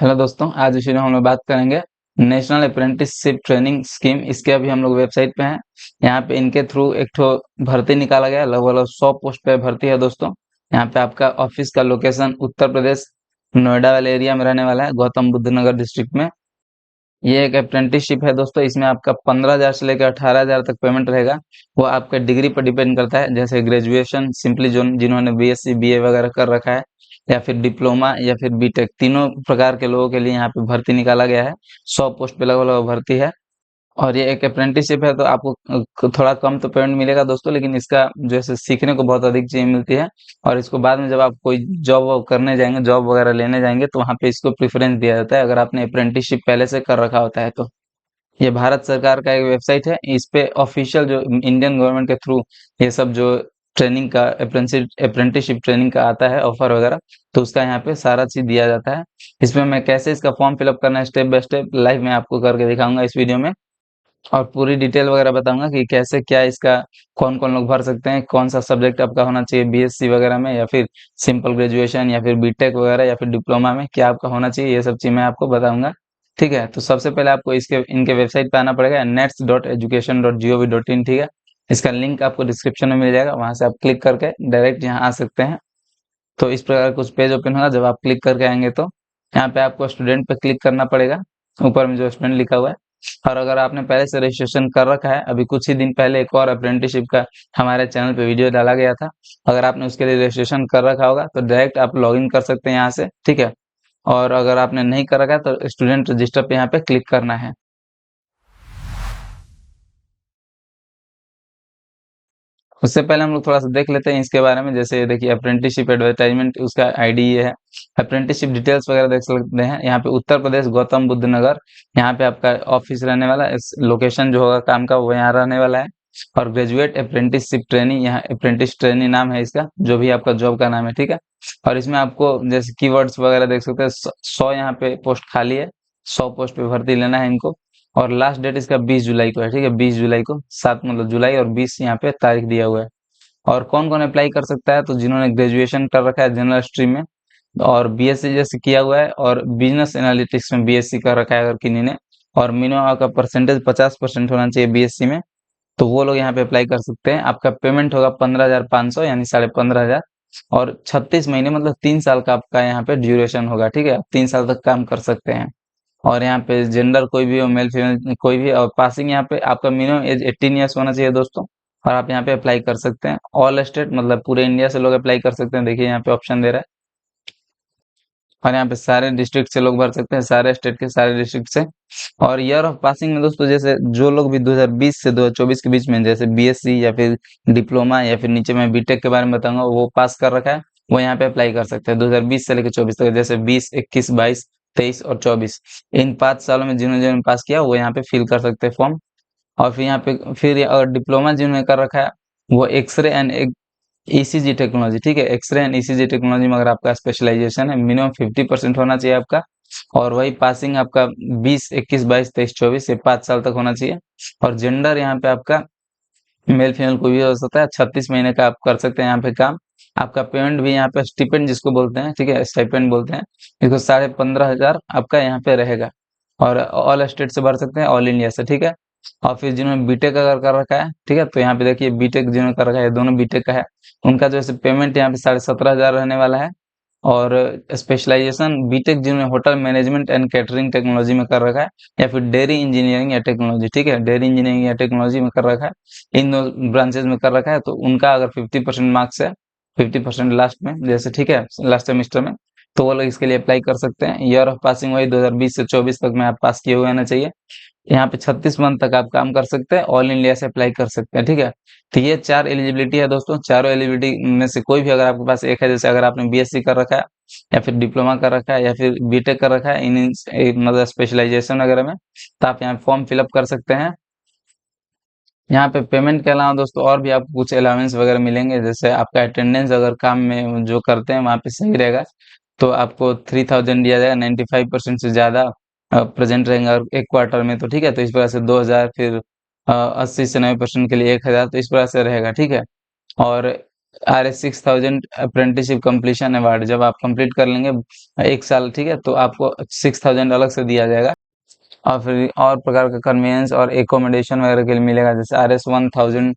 Hello दोस्तों, आज इस वीडियो में हम लोग बात करेंगे नेशनल अप्रेंटिसशिप ट्रेनिंग स्कीम। इसके अभी हम लोग वेबसाइट पे हैं। यहाँ पे इनके थ्रू एक ठो भर्ती निकाला गया, लगभग 100 पोस्ट पे भर्ती है दोस्तों। यहाँ पे आपका ऑफिस का लोकेशन उत्तर प्रदेश नोएडा वाले एरिया में रहने वाला है, गौतम बुद्ध नगर डिस्ट्रिक्ट में। ये एक अप्रेंटिसशिप है दोस्तों। इसमें आपका 15,000 से लेकर 18,000 तक पेमेंट रहेगा। वो आपके डिग्री पर डिपेंड करता है, जैसे ग्रेजुएशन सिंपली जो जिन्होंने बीएससी बीए वगैरह कर रखा है, या फिर डिप्लोमा या फिर बीटेक, तीनों प्रकार के लोगों के लिए यहाँ पे भर्ती निकाला गया है। 100 पोस्ट पे लगभग लगभग भर्ती है। और ये एक अप्रेंटिसशिप है, तो आपको थोड़ा कम तो पेमेंट मिलेगा दोस्तों, लेकिन इसका जैसे सीखने को बहुत अधिक चीज मिलती है। और इसको बाद में जब आप कोई जॉब वॉब करने जाएंगे, जॉब वगैरह लेने जाएंगे, तो वहाँ पे इसको प्रेफरेंस दिया जाता है, अगर आपने अप्रेंटिसशिप पहले से कर रखा होता है तो। ये भारत सरकार का एक वेबसाइट है। इस पे ऑफिशियल जो इंडियन गवर्नमेंट के थ्रू ये सब जो ट्रेनिंग का अप्रेंटिसशिप ट्रेनिंग का आता है ऑफर वगैरह, तो उसका यहाँ पे सारा चीज दिया जाता है। इसमें मैं कैसे इसका फॉर्म फिलअप करना है स्टेप बाय स्टेप लाइव में आपको करके दिखाऊंगा इस वीडियो में। और पूरी डिटेल वगैरह बताऊंगा कि कैसे क्या इसका कौन कौन लोग भर सकते हैं, कौन सा सब्जेक्ट आपका होना चाहिए बीएससी वगैरह में, या फिर सिंपल ग्रेजुएशन, या फिर बीटेक वगैरह, या फिर डिप्लोमा में क्या आपका होना चाहिए, ये सब चीज मैं आपको बताऊंगा। ठीक है, तो सबसे पहले आपको इसके इनके वेबसाइट पे आना पड़ेगा, nets.education.gov.in। ठीक है, इसका लिंक आपको डिस्क्रिप्शन में मिल जाएगा, वहां से आप क्लिक करके डायरेक्ट यहाँ आ सकते हैं। तो इस प्रकार कुछ पेज ओपन होगा। जब आप क्लिक करके आएंगे तो यहाँ पे आपको स्टूडेंट पे क्लिक करना पड़ेगा, ऊपर में जो स्टूडेंट लिखा हुआ है। और अगर आपने पहले से रजिस्ट्रेशन कर रखा है, अभी कुछ ही दिन पहले एक और अप्रेंटिसशिप का हमारे चैनल पे वीडियो डाला गया था, अगर आपने उसके लिए रजिस्ट्रेशन कर रखा होगा तो डायरेक्ट आप लॉगिन कर सकते हैं यहाँ से। ठीक है, और अगर आपने नहीं कर रखा है तो स्टूडेंट रजिस्टर पे यहाँ पे क्लिक करना है। उससे पहले हम लोग थोड़ा सा देख लेते हैं इसके बारे में। जैसे ये देखिए, अप्रेंटिसशिप एडवर्टाइजमेंट, उसका आईडी ये है। अप्रेंटिसशिप डिटेल्स वगैरह देख सकते हैं। यहाँ पे उत्तर प्रदेश गौतम बुद्ध नगर, यहाँ पे आपका ऑफिस रहने वाला है। इस लोकेशन जो होगा काम का वो यहाँ रहने वाला है। और ग्रेजुएट अप्रेंटिसशिप ट्रेनिंग, यहाँ अप्रेंटिस ट्रेनिंग नाम है इसका, जो भी आपका जॉब का नाम है। ठीक है, और इसमें आपको जैसे कीवर्ड्स वगैरह देख सकते हैं। 100 यहाँ पे पोस्ट खाली है, 100 पोस्ट पे भर्ती लेना है इनको। और लास्ट डेट इसका 20 जुलाई को है। ठीक है, 20 जुलाई को, 7 मतलब जुलाई और 20 यहाँ पे तारीख दिया हुआ है। और कौन कौन अप्लाई कर सकता है, तो जिन्होंने ग्रेजुएशन कर रखा है जनरल स्ट्रीम में, और बीएससी जैसे किया हुआ है, और बिजनेस एनालिटिक्स में बीएससी कर रखा है अगर किन्हीं ने, और मिनिमम आपका परसेंटेज 50% होना चाहिए बीएससी में, तो वो लोग यहाँ पे अप्लाई कर सकते हैं। आपका पेमेंट होगा 15,500 यानी 15,500। और 36 महीने मतलब 3 साल का आपका यहाँ पे ड्यूरेशन होगा। ठीक है, आप 3 साल तक काम कर सकते हैं। और यहाँ पे जेंडर कोई भी हो, मेल फीमेल कोई भी। और पासिंग यहाँ पे आपका मिनिमम एज 18 ईयर्स होना चाहिए दोस्तों। और आप यहाँ पे अप्लाई कर सकते हैं। ऑल स्टेट मतलब पूरे इंडिया से लोग अप्लाई कर सकते हैं। देखिए यहाँ पे ऑप्शन दे रहा है। और यहाँ पे सारे डिस्ट्रिक्ट से लोग भर सकते हैं, सारे स्टेट के सारे डिस्ट्रिक्ट से। और ईयर ऑफ पासिंग में दोस्तों, जैसे जो लोग भी 2020 से 2024 के बीच में जैसे बीएससी या फिर डिप्लोमा या फिर नीचे में बीटेक के बारे में बताऊंगा, वो पास कर रखा है, वो यहाँ पे अप्लाई कर सकते हैं 2020 से लेकर 24 तक। जैसे 20, 21, 22, 23 और 24, इन 5 सालों में जिन्होंने जिन्होंने पास किया वो यहाँ पे फिल कर सकते हैं फॉर्म। और फिर यहाँ पे फिर अगर डिप्लोमा जिन्होंने कर रखा है, वो एक्सरे एंड ईसीजी टेक्नोलॉजी। ठीक है, एक्सरे एंड ईसीजी टेक्नोलॉजी में अगर आपका स्पेशलाइजेशन है, मिनिमम 50% होना चाहिए आपका। और वही पासिंग आपका 20, 21, 22, 23, 24 ये 5 साल तक होना चाहिए। और जेंडर यहाँ पे आपका मेल फीमेल कोई भी हो सकता है। 36 महीने का आप कर सकते हैं यहाँ पे काम। आपका पेमेंट भी यहाँ पे स्टिपेंड जिसको बोलते हैं, ठीक है, स्टाइपेंड बोलते हैं इसको, 15,500 आपका यहाँ पे रहेगा। और ऑल स्टेट से भर सकते हैं, ऑल इंडिया से। ठीक है, और फिर जिन्होंने बीटेक अगर कर रखा है, ठीक है, तो यहाँ पे देखिए बीटेक जिन्होंने कर रखा है, दोनों बीटेक का है, उनका जो है पेमेंट यहाँ पे 17,500 रहने वाला है। और स्पेशलाइजेशन बीटेक जिन्होंने hotel management and catering technology में कर रखा है, या फिर डेयरी इंजीनियरिंग या टेक्नोलॉजी, ठीक है, डेयरी इंजीनियरिंग या टेक्नोलॉजी में कर रखा है, इन दो ब्रांचेज में कर रखा है, तो उनका अगर 50% मार्क्स है, 50% लास्ट में जैसे, ठीक है, लास्ट सेमेस्टर में, तो वो लोग इसके लिए अप्लाई कर सकते हैं। ईयर ऑफ पासिंग वही 2020 से 24 तक में आप पास किए हुए होना चाहिए। यहाँ पे 36 मंथ तक आप काम कर सकते हैं, ऑल इंडिया से अप्लाई कर सकते हैं। ठीक है, तो ये 4 एलिजिबिलिटी है दोस्तों। चारों एलिजिबिलिटी में से कोई भी अगर आपके पास एक है, जैसे अगर आपने बीएससी कर रखा है, या फिर डिप्लोमा कर रखा है, या फिर बीटेक कर रखा है मतलब स्पेशलाइजेशन वगैरह में, तो आप यहाँ फॉर्म फिलअप कर सकते हैं। यहाँ पे पेमेंट के अलावा दोस्तों और भी आपको कुछ अलाउंस वगैरह मिलेंगे, जैसे आपका अटेंडेंस अगर काम में जो करते हैं वहाँ पे सही रहेगा, तो आपको 3,000 दिया जाएगा। 95% से ज़्यादा प्रेजेंट रहेंगे और एक क्वार्टर में, तो ठीक है, तो इस प्रकार से 2,000, फिर 80 से 90% के लिए 1,000, तो इस प्रकार से रहेगा। ठीक है, और RS 6000 अप्रेंटिसशिप कंप्लीशन अवार्ड जब आप कंप्लीट कर लेंगे 1 साल, ठीक है, तो आपको 6000 अलग से दिया जाएगा। और फिर और प्रकार का कन्वीनियंस और एकोमोडेशन वगैरह के लिए मिलेगा, जैसे RS 1000।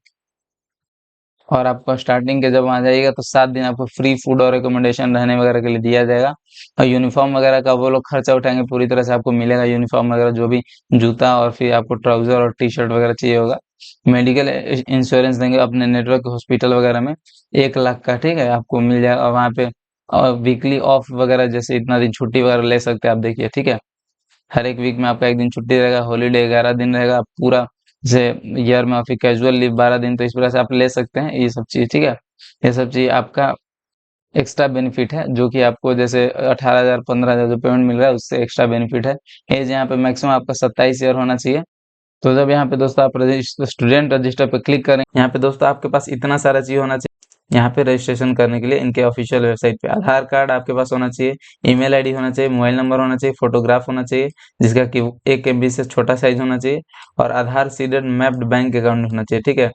और आपको स्टार्टिंग के जब आ जाइएगा तो 7 दिन आपको फ्री फूड और एकोमोडेशन रहने वगैरह के लिए दिया जाएगा। और यूनिफॉर्म वगैरह का वो लोग खर्चा उठाएंगे, पूरी तरह से आपको मिलेगा यूनिफॉर्म वगैरह, जो भी जूता और फिर आपको ट्राउजर और टी शर्ट वगैरह चाहिए होगा। मेडिकल इंश्योरेंस देंगे अपने नेटवर्क हॉस्पिटल वगैरह में 1 लाख का, ठीक है, आपको मिल जाएगा। और वहाँ पे और वीकली ऑफ वगैरह, जैसे इतना दिन छुट्टी वगैरह ले सकते हैं आप, देखिए, ठीक है। हर एक वीक में आपका 1 दिन छुट्टी रहेगा, हॉलीडे 11 दिन रहेगा पूरा। जैसे ईयर में और फिर कैजुअल लीव 12 दिन, तो इस प्रकार से आप ले सकते हैं ये सब चीज, ठीक है। ये सब चीज आपका एक्स्ट्रा बेनिफिट है, जो कि आपको जैसे 18,000 15,000 जो पेमेंट मिल रहा है उससे एक्स्ट्रा बेनिफिट है। एज यहाँ पे मैक्सिमम आपका 27 ईयर होना चाहिए। तो जब यहाँ पे दोस्तों आप स्टूडेंट रजिस्टर पे क्लिक करें, यहाँ पे दोस्तों आपके पास इतना सारा चीज होना चाहिए। यहाँ पे रजिस्ट्रेशन करने के लिए इनके ऑफिशियल वेबसाइट पे आधार कार्ड आपके पास होना चाहिए, ईमेल आईडी होना चाहिए, मोबाइल नंबर होना चाहिए, फोटोग्राफ होना चाहिए जिसका कि 1 MB से छोटा साइज होना चाहिए, और आधार सीडेड मैप्ड बैंक अकाउंट होना चाहिए, ठीक है।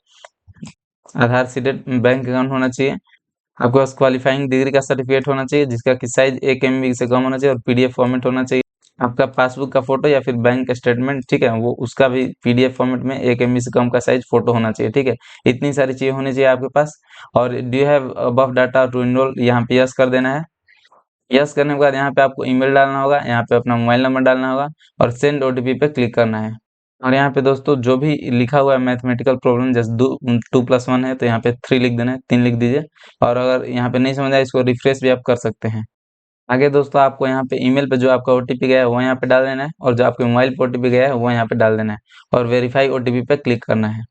आधार सीडेड बैंक अकाउंट होना चाहिए। आपके पास क्वालिफाइंग डिग्री का सर्टिफिकेट होना चाहिए जिसका कि साइज 1 MB से कम होना चाहिए, और PDF फॉर्मेट होना चाहिए। आपका पासबुक का फोटो या फिर बैंक स्टेटमेंट, ठीक है, वो उसका भी PDF फॉर्मेट में 1 MB से कम का साइज फोटो होना चाहिए, ठीक है। इतनी सारी चीजें होनी चाहिए आपके पास। और do you have above data to enrol, यहाँ पे यस कर देना है। यस करने के बाद यहाँ पे आपको ईमेल डालना होगा, यहाँ पे अपना मोबाइल नंबर डालना होगा, और सेंड OTP पे क्लिक करना है। और यहाँ पे दोस्तों जो भी लिखा हुआ है मैथमेटिकल प्रॉब्लम, जैसे 2+1 है तो यहाँ पे 3 लिख देना है, 3 लिख दीजिए। और अगर यहाँ पे नहीं समझ आए, इसको रिफ्रेश भी आप कर सकते हैं। आगे दोस्तों आपको यहाँ पे ईमेल पे जो आपका OTP गया है वो यहाँ पे डाल देना है, और जो आपके मोबाइल पे OTP गया है वो यहाँ पे डाल देना है, और वेरीफाई OTP पे क्लिक करना है।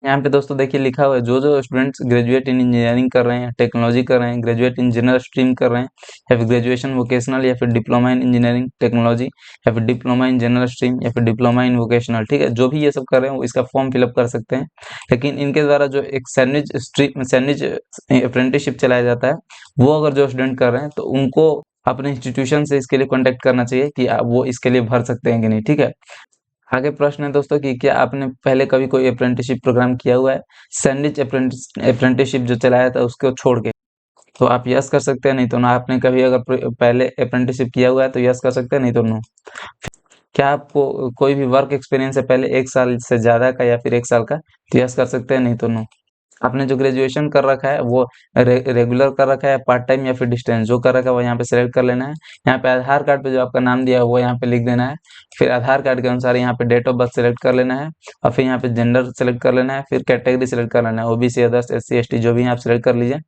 यहाँ पे दोस्तों देखिए लिखा हुआ है, जो जो स्टूडेंट्स ग्रेजुएट इन इंजीनियरिंग कर रहे हैं, टेक्नोलॉजी कर रहे हैं, ग्रेजुएट इन जनरल स्ट्रीम कर रहे हैं, या फिर ग्रेजुएशन वोकेशनल, या फिर डिप्लोमा इन इंजीनियरिंग टेक्नोलॉजी, या फिर डिप्लोमा इन जनरल स्ट्रीम, या फिर डिप्लोमा इन वोकेशनल, ठीक है, जो भी ये सब कर रहे हैं वो इसका फॉर्म फिलअप कर सकते हैं। लेकिन इनके द्वारा जो एक सैंडविच अप्रेंटिसशिप चलाया जाता है, वो अगर जो स्टूडेंट कर रहे हैं तो उनको अपने इंस्टीट्यूशन से इसके लिए कॉन्टेक्ट करना चाहिए कि वो इसके लिए भर सकते हैं कि नहीं, ठीक है। आगे प्रश्न है दोस्तों कि क्या आपने पहले कभी कोई अप्रेंटिसशिप प्रोग्राम किया हुआ है, सैंडविच अप्रेंटिसशिप जो चलाया था उसको छोड़ के। तो आप यस कर सकते हैं, नहीं तो ना। आपने कभी अगर पहले अप्रेंटिसशिप किया हुआ है तो यस कर सकते हैं, नहीं तो नो। क्या आपको कोई भी वर्क एक्सपीरियंस है पहले 1 साल से ज्यादा का या फिर 1 साल का, तो यस कर सकते हैं, नहीं तो नो। आपने जो ग्रेजुएशन कर रखा है वो रेगुलर कर रखा है, पार्ट टाइम या फिर डिस्टेंस, जो कर रखा है वो यहाँ पे सेलेक्ट कर लेना है। यहाँ पे आधार कार्ड पे जो आपका नाम दिया है वो यहाँ पे लिख देना है। फिर आधार कार्ड के अनुसार यहाँ पे डेट ऑफ बर्थ सेलेक्ट कर लेना है, और फिर यहाँ पे जेंडर सेलेक्ट कर लेना है, फिर कैटेगरी सेलेक्ट कर लेना है, OBC अदर्स SC ST जो भी है आप सेलेक्ट कर लीजिए।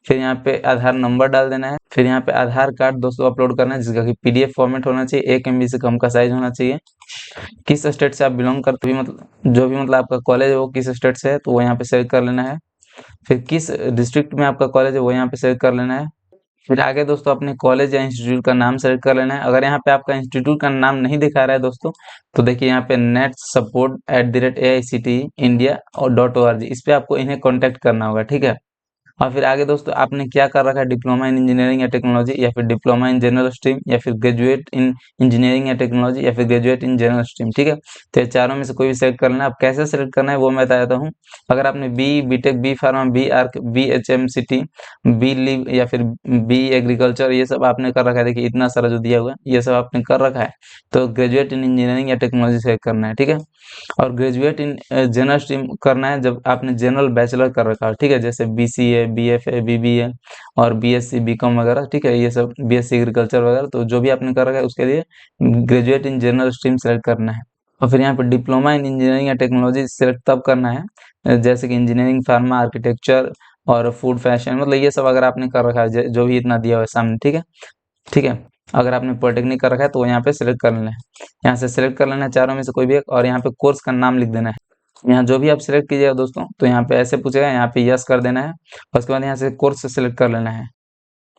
फिर यहाँ पे आधार नंबर डाल देना है। फिर यहाँ पे आधार कार्ड दोस्तों अपलोड करना है जिसका कि PDF फॉर्मेट होना चाहिए, 1 MB से कम का साइज होना चाहिए। किस स्टेट से आप बिलोंग करते भी मतलब जो भी मतलब आपका कॉलेज है वो किस स्टेट से है तो वो यहाँ पे सेलेक्ट कर लेना है। फिर किस डिस्ट्रिक्ट में आपका कॉलेज है वो यहाँ पे सेलेक्ट कर लेना है। फिर आगे दोस्तों अपने कॉलेज या इंस्टीट्यूट का नाम सेलेक्ट कर लेना है। अगर यहाँ पे आपका इंस्टीट्यूट का नाम नहीं दिखा रहा है दोस्तों, तो देखिए यहाँ पे netsupport@AICTE India और .org, इस पे आपको इन्हें कॉन्टेक्ट करना होगा, ठीक है। और फिर आगे दोस्तों आपने क्या कर रखा है, डिप्लोमा इन इंजीनियरिंग या टेक्नोलॉजी, या फिर डिप्लोमा इन जनरल स्ट्रीम, या फिर ग्रेजुएट इन इंजीनियरिंग या टेक्नोलॉजी, या फिर ग्रेजुएट इन जनरल स्ट्रीम, ठीक है। तो ये चारों में से कोई भी सेलेक्ट करना है। अब कैसे सेलेक्ट करना है वो मैं बताता हूँ। अगर आपने BTech, B pharma, B arc, BHMCT, B live या फिर B एग्रीकल्चर ये सब आपने कर रखा है, देखिए इतना सारा जो दिया हुआ है ये सब आपने कर रखा है, तो ग्रेजुएट इन इंजीनियरिंग या टेक्नोलॉजी सेलेक्ट करना है, ठीक है। और ग्रेजुएट इन जनरल स्ट्रीम करना है जब आपने जनरल बैचलर कर रखा है, ठीक है, जैसे BCA, BFA, BBA और BSc BCom वगैरह, ठीक है, ये सब BSc एग्रीकल्चर वगैरह, तो जो भी आपने कर रखा है उसके लिए graduate in general stream select करना है। और फिर यहाँ पे डिप्लोमा इन इंजीनियरिंग या टेक्नोलॉजी सेलेक्ट तब करना है जैसे कि इंजीनियरिंग, फार्मा, आर्किटेक्चर और फूड फैशन, मतलब ये सब अगर आपने कर रखा है जो भी इतना दिया हुआ है सामने, ठीक है, ठीक है। अगर आपने पॉलिटेक्निक कर रखा है तो यहाँ पे सिलेक्ट कर लेना है। यहाँ से सिलेक्ट कर लेना है चारों में से कोई भी एक, और यहाँ पे कोर्स का नाम लिख देना है। यहाँ जो भी आप सिलेक्ट कीजिएगा दोस्तों तो यहाँ पे ऐसे पूछेगा, यहाँ पे यस कर देना है, और उसके बाद यहाँ से कोर्स सिलेक्ट कर लेना है।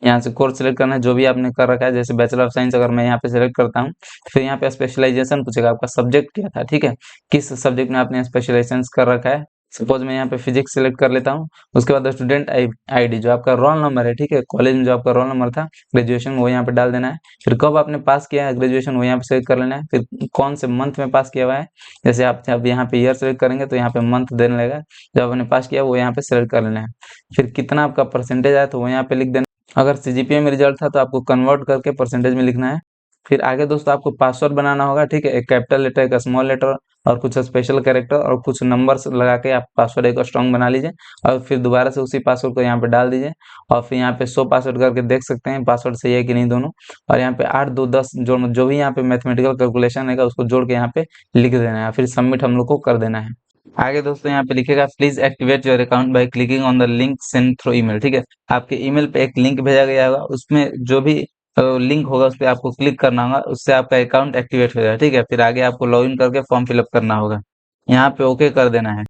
यहाँ से कोर्स सिलेक्ट करना है जो भी आपने कर रखा है, जैसे बैचलर ऑफ साइंस अगर मैं यहाँ पे सिलेक्ट करता हूँ, फिर यहाँ पे स्पेशलाइजेशन पूछेगा, आपका सब्जेक्ट क्या था, ठीक है, किस सब्जेक्ट में आपने स्पेशलाइजेशन कर रखा है। सपोज मैं यहाँ पे फिजिक्स सेलेक्ट कर लेता हूँ। उसके बाद स्टूडेंट आईडी जो आपका रोल नंबर है, ठीक है, कॉलेज में जो आपका रोल नंबर था ग्रेजुएशन, वो यहाँ पे डाल देना है। फिर कब आपने पास किया है ग्रेजुएशन वो यहाँ पे सेलेक्ट कर लेना है। फिर कौन से मंथ में पास किया हुआ है, जैसे आप जब यहाँ पे ईयर सेलेक्ट करेंगे तो यहाँ पे मंथ देने लगेगा, जब आपने पास किया वो यहाँ पे सेलेक्ट कर लेना है। फिर कितना आपका परसेंटेज आया तो वो यहाँ पे लिख देना। अगर सीजीपीए में रिजल्ट था तो आपको कन्वर्ट करके परसेंटेज में लिखना है। फिर आगे दोस्तों आपको पासवर्ड बनाना होगा, ठीक है, एक कैपिटल लेटर, एक स्मॉल लेटर और कुछ स्पेशल कैरेक्टर और कुछ नंबर्स लगा के आप पासवर्ड एक स्ट्रॉन्ग बना लीजिए और फिर दोबारा से उसी पासवर्ड को यहाँ पे डाल दीजिए और फिर यहाँ पे शो पासवर्ड करके देख सकते हैं पासवर्ड सही है कि नहीं दोनों। और यहाँ पे 8 2 10 जो भी यहाँ पे मैथमेटिकल कैलकुलेशन रहेगा उसको जोड़ के यहाँ पे लिख देना है, फिर सबमिट हम लोग को कर देना है। आगे दोस्तों यहाँ पे लिखेगा please activate your account by clicking on the link send through email, ठीक है, आपके ईमेल पे एक लिंक भेजा गया होगा, उसमें जो भी लिंक होगा उस पर आपको क्लिक करना होगा, उससे आपका अकाउंट एक्टिवेट हो जाएगा, ठीक है। फिर आगे आपको लॉगिन करके फॉर्म फिलअप करना होगा, यहाँ पे ओके कर देना है।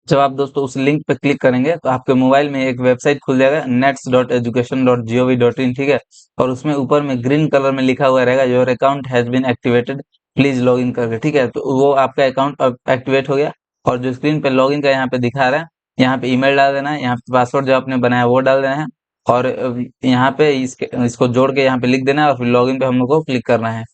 जब आप दोस्तों उस लिंक पे क्लिक करेंगे तो आपके मोबाइल में एक वेबसाइट खुल जाएगा nets.education.gov.in, ठीक है, और उसमें ऊपर में ग्रीन कलर में लिखा हुआ रहेगा your account has been activated please log in करके, ठीक है, तो वो आपका अकाउंट अब एक्टिवेट हो गया। और जो स्क्रीन पे लॉगिन का यहाँ पे दिखा रहा है, यहाँ पे ईमेल डाल देना है, यहाँ पे पासवर्ड जो आपने बनाया वो डाल देना है और यहाँ पे इसको जोड़ के यहाँ पे लिख देना है और फिर लॉगिन पे हम लोग को क्लिक करना है।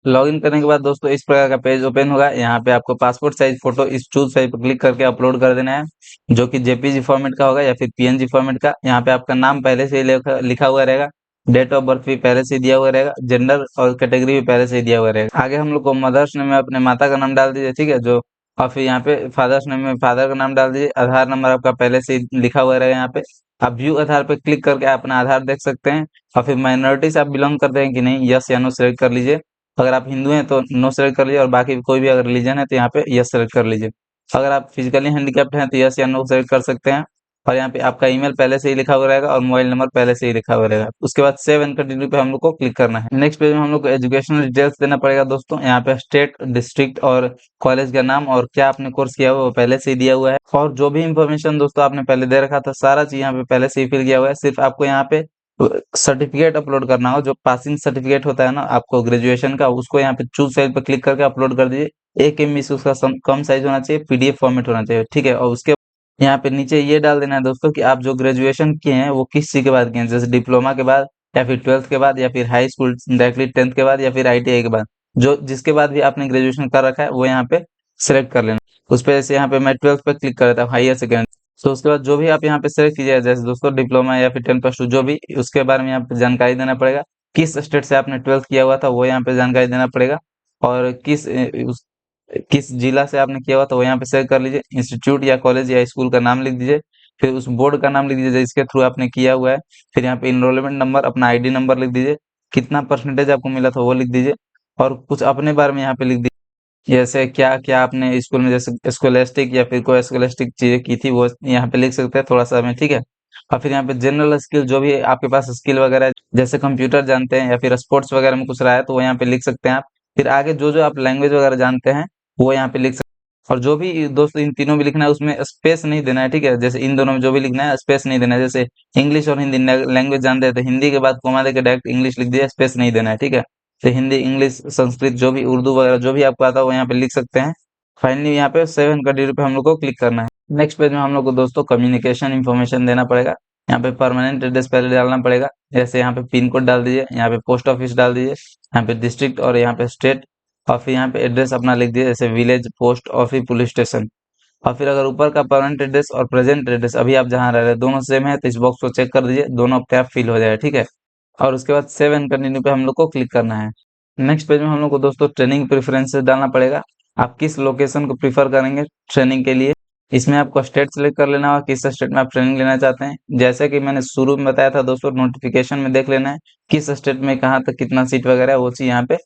लॉगिन करने के बाद दोस्तों इस प्रकार का पेज ओपन होगा। यहाँ पे आपको पासपोर्ट साइज फोटो इस चूज साइज पर क्लिक करके अपलोड कर देना है, जो कि जेपीजी फॉर्मेट का होगा या फिर पीएनजी फॉर्मेट का। यहाँ पे आपका नाम पहले से ही लिखा हुआ रहेगा, डेट ऑफ बर्थ भी पहले से ही दिया हुआ रहेगा, जेंडर और कैटेगरी भी पहले से ही दिया हुआ रहेगा। आगे हम लोग को मदर्स नेम में अपने माता का नाम डाल दीजिए, ठीक है, जो और फिर यहाँ पे फादर्स नेम में फादर का नाम डाल दीजिए। आधार नंबर आपका पहले से ही लिखा हुआ रहेगा यहाँ पे। आप व्यू आधार पे क्लिक करके अपना आधार देख सकते हैं और फिर माइनॉरिटी से आप बिलोंग करते हैं कि नहीं, यस या नो सेलेक्ट कर लीजिए। अगर आप हिंदू हैं तो नो सेलेक्ट कर लीजिए और बाकी कोई भी अगर रिलीजन है तो यहाँ पे यस सेलेक्ट कर लीजिए। अगर आप फिजिकली हैंडिकैप्ड हैं तो यस या नो सेलेक्ट कर सकते हैं और यहाँ पे आपका ईमेल पहले से ही लिखा हुआ रहेगा और मोबाइल नंबर पहले से ही लिखा हुआ रहेगा। उसके बाद सेव एंड कंटिन्यू पे हम लोग को क्लिक करना है। नेक्स्ट पेज में हम लोग को एजुकेशनल डिटेल्स देना पड़ेगा दोस्तों। यहाँ पे स्टेट, डिस्ट्रिक्ट और कॉलेज का नाम और क्या आपने कोर्स किया हुआ है वो पहले से ही दिया हुआ है और जो भी इन्फॉर्मेशन दोस्तों आपने पहले दे रखा था सारा चीज यहाँ पे पहले से ही फिल किया हुआ है। सिर्फ आपको यहाँ पे सर्टिफिकेट अपलोड करना हो, जो पासिंग सर्टिफिकेट होता है ना आपको ग्रेजुएशन का, उसको यहाँ पे चूज साइज पे क्लिक करके अपलोड कर दीजिए। 1 MB से उसका कम साइज होना चाहिए, पीडीएफ फॉर्मेट होना चाहिए, ठीक है। और उसके यहाँ पे नीचे ये डाल देना है दोस्तों कि आप जो ग्रेजुएशन किए हैं वो किस चीज के बाद किए हैं, जैसे डिप्लोमा के बाद या फिर 12th के बाद या फिर हाई स्कूल डायरेक्टली 10th के बाद या फिर आईटीआई के बाद, जो जिसके बाद भी आपने ग्रेजुएशन कर रखा है वो यहाँ पे सिलेक्ट कर लेना। उस पे जैसे यहाँ पे मैं 12th पे क्लिक कर देता हूँ, हायर सेकेंडरी। तो उसके बाद जो भी आप यहाँ पे सेलेक्ट कीजिएगा, जैसे दोस्तों डिप्लोमा या फिर 10+2 जो भी, उसके बारे में यहाँ पे जानकारी देना पड़ेगा। किस स्टेट से आपने 12th किया हुआ था वो यहाँ पे जानकारी देना पड़ेगा और किस जिला से आपने किया हुआ था वो यहाँ पे सेलेक्ट कर लीजिए। इंस्टीट्यूट या कॉलेज या स्कूल का नाम लिख दीजिए, फिर उस बोर्ड का नाम लिख दीजिए जिसके थ्रू आपने किया हुआ है। फिर यहाँ पे इनरोलमेंट नंबर, अपना आईडी नंबर लिख दीजिए, कितना परसेंटेज आपको मिला था वो लिख दीजिए और कुछ अपने बारे में यहाँ पे लिख दीजिए, जैसे क्या क्या आपने स्कूल में जैसे स्कोलेस्टिक या फिर कोई स्कोलेस्टिक चीजें की थी वो यहाँ पे लिख सकते हैं थोड़ा सा में, ठीक है। और फिर यहाँ पे जनरल स्किल, जो भी आपके पास स्किल वगैरह है, जैसे कंप्यूटर जानते हैं या फिर स्पोर्ट्स वगैरह में कुछ रहा है तो वो यहाँ पे लिख सकते हैं आप। फिर आगे जो जो आप लैंग्वेज वगैरह जानते हैं वो यहाँ पे लिख सकते हैं। और जो भी दोस्त इन तीनों में लिखना है उसमें स्पेस नहीं देना है, ठीक है, जैसे इन दोनों में जो भी लिखना है स्पेस नहीं देना है। जैसे इंग्लिश और हिंदी लैंग्वेज जानते हैं तो हिंदी के बाद कोमा देके डायरेक्ट इंग्लिश लिख दिया, स्पेस नहीं देना है, ठीक है। तो हिंदी, इंग्लिश, संस्कृत, जो भी उर्दू वगैरह जो भी आपको आता है वो यहाँ पे लिख सकते हैं। फाइनली यहाँ पे सेव एंड कंटिन्यू पे हम लोग को क्लिक करना है। नेक्स्ट पेज में हम लोग को दोस्तों कम्युनिकेशन इन्फॉर्मेशन देना पड़ेगा। यहाँ पे परमानेंट एड्रेस पहले डालना पड़ेगा, जैसे यहाँ पे पिन कोड डाल दीजिए, यहाँ पे पोस्ट ऑफिस डाल दीजिए, यहाँ पे डिस्ट्रिक्ट और यहाँ पे स्टेट और फिर यहाँ पे एड्रेस अपना लिख दीजिए, जैसे विलेज, पोस्ट और फिर पुलिस स्टेशन। और फिर अगर ऊपर का परमानेंट एड्रेस और प्रेजेंट एड्रेस अभी आप जहाँ रह रहे हैं दोनों सेम है तो इस बॉक्स को चेक कर दीजिए, दोनों अपने आप फिल हो जाए, ठीक है। और उसके बाद सेव एंड कंटिन्यू पे हम लोग को क्लिक करना है। नेक्स्ट पेज में हम लोग को दोस्तों ट्रेनिंग प्रेफरेंसेस डालना पड़ेगा। आप किस लोकेशन को प्रीफर करेंगे ट्रेनिंग के लिए, इसमें आपको स्टेट सेलेक्ट कर लेना होगा, किस स्टेट में आप ट्रेनिंग लेना चाहते हैं। जैसे कि मैंने शुरू में बताया था दोस्तों, नोटिफिकेशन में देख लेना है किस स्टेट में कहाँ तक कितना सीट वगैरह है वो चीज यहाँ पे,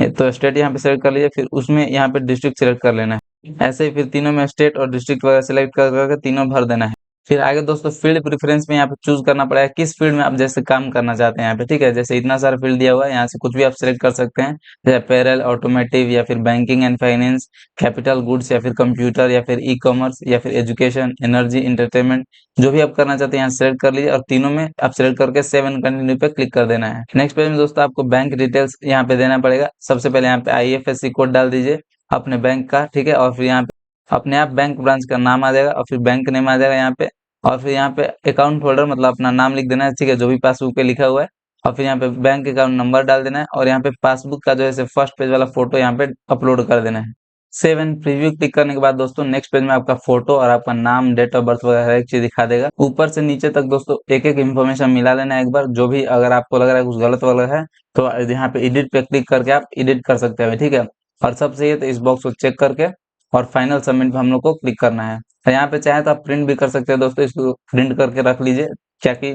तो स्टेट यहाँ पे सेलेक्ट कर लीजिए, फिर उसमें यहाँ पे डिस्ट्रिक्ट सेलेक्ट कर लेना है। ऐसे ही फिर तीनों में स्टेट और डिस्ट्रिक्ट वगैरह सेलेक्ट कर करके तीनों भर देना है। फिर आगे दोस्तों फील्ड प्रेफरेंस में यहाँ पे चूज करना पड़ेगा किस फील्ड में आप जैसे काम करना चाहते हैं यहाँ पे, ठीक है। जैसे इतना सारा फील्ड दिया हुआ है, यहाँ से कुछ भी आप सिलेक्ट कर सकते हैं, जैसे पैरेल, ऑटोमेटिव या फिर banking and finance, capital goods या फिर कंप्यूटर या फिर ई कॉमर्स या फिर एजुकेशन, एनर्जी, इंटरटेनमेंट, जो भी आप करना चाहते हैं यहाँ सेलेक्ट कर लीजिए और तीनों में आप सेलेक्ट करके सेव एंड कंटिन्यू पे क्लिक कर देना है। नेक्स्ट पेज में दोस्तों आपको बैंक डिटेल्स यहाँ पे देना पड़ेगा। सबसे पहले यहाँ पे IFSC कोड डाल दीजिए अपने बैंक का, ठीक है, और फिर यहाँ अपने आप बैंक ब्रांच का नाम आ जाएगा और फिर बैंक नेम आ जाएगा यहाँ पे, और फिर यहाँ पे अकाउंट होल्डर मतलब अपना नाम लिख देना है, ठीक है, जो भी पासबुक पे लिखा हुआ है, और फिर यहाँ पे बैंक अकाउंट नंबर डाल देना है, और यहाँ पे पासबुक का जो है फर्स्ट पेज वाला फोटो यहाँ पे अपलोड कर देना है। सेव एंड प्रीव्यू क्लिक करने के बाद दोस्तों नेक्स्ट पेज में आपका फोटो और आपका नाम, डेट ऑफ बर्थ वगैरह हर एक चीज दिखा देगा। ऊपर से नीचे तक दोस्तों एक एक इन्फॉर्मेशन मिला लेना है एक बार, जो भी अगर आपको लग रहा है कुछ गलत वगैरह है तो यहाँ पे एडिट पे क्लिक करके आप एडिट कर सकते हैं, ठीक है। और सब सही है तो इस बॉक्स को चेक करके और फाइनल सबमिट पे हम लोग को क्लिक करना है। तो यहाँ पे चाहे तो आप प्रिंट भी कर सकते हैं दोस्तों, इसको प्रिंट करके रख लीजिए, क्या कि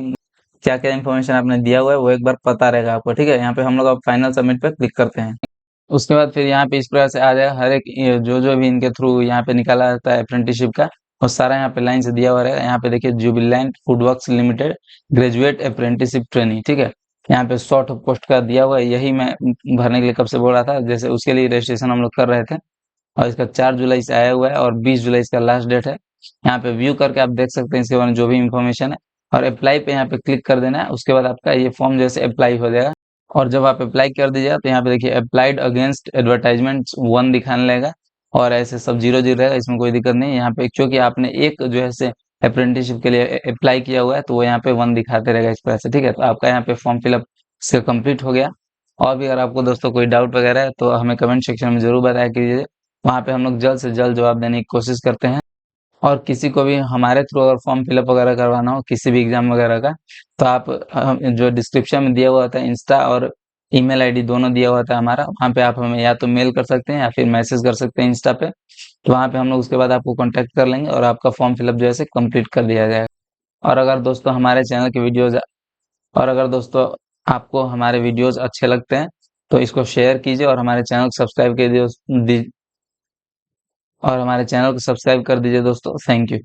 क्या क्या इन्फॉर्मेशन आपने दिया हुआ है वो एक बार पता रहेगा आपको, ठीक है। यहाँ पे हम लोग अब फाइनल सबमिट पे क्लिक करते हैं। उसके बाद फिर यहाँ पे इस प्रकार से आ जाएगा हर एक जो जो भी इनके थ्रू यहाँ पे निकाला जाता है अप्रेंटिसशिप का, वो सारा यहाँ पे लाइन से दिया हुआ रहेगा। यहाँ पे देखिए Jubilant food works limited graduate apprenticeship training, ठीक है। यहाँ पे शॉर्ट पोस्ट का दिया हुआ है, यही मैं भरने के लिए कब से बोल रहा था, जैसे उसके लिए रजिस्ट्रेशन हम लोग कर रहे थे, और इसका 4 जुलाई से आया हुआ है और 20 जुलाई इसका लास्ट डेट है। यहाँ पे व्यू करके आप देख सकते हैं इसके बारे में जो भी इन्फॉर्मेशन है, और अप्लाई पे यहाँ पे क्लिक कर देना है। उसके बाद आपका ये फॉर्म जैसे अप्लाई हो जाएगा, और जब आप अप्लाई कर दीजिएगा तो यहाँ पे देखिए अप्लाइड अगेंस्ट एडवर्टाइजमेंट 1 दिखाने लगेगा, और ऐसे सब 0 0 रहेगा, इसमें कोई दिक्कत नहीं है। यहाँ पे क्योंकि आपने एक जो है से अप्रेंटिसशिप के लिए अप्लाई किया हुआ है तो वो यहाँ पे 1 दिखाते रहेगा इस तरह से, ठीक है। तो आपका यहाँ पे फॉर्म फिलअप से कंप्लीट हो गया। और भी अगर आपको दोस्तों कोई डाउट वगैरह है तो हमें कमेंट सेक्शन में जरूर बताया कीजिए, वहाँ पे हम लोग जल्द से जल्द जवाब देने की कोशिश करते हैं। और किसी को भी हमारे थ्रू अगर फॉर्म फिलअप वगैरह करवाना हो किसी भी एग्जाम वगैरह का, तो आप जो डिस्क्रिप्शन में दिया हुआ होता है इंस्टा और ईमेल आईडी दोनों दिया हुआ होता है हमारा, वहाँ पे आप हमें या तो मेल कर सकते हैं या फिर मैसेज कर सकते हैं इंस्टा पे। तो वहाँ पे हम लोग उसके बाद आपको कांटेक्ट कर लेंगे और आपका फॉर्म फिलअप जो है कंप्लीट कर दिया जाएगा। और अगर दोस्तों हमारे चैनल के वीडियोज और अगर दोस्तों आपको हमारे वीडियोज अच्छे लगते हैं तो इसको शेयर कीजिए और हमारे चैनल को सब्सक्राइब कर दीजिए दोस्तों, थैंक यू।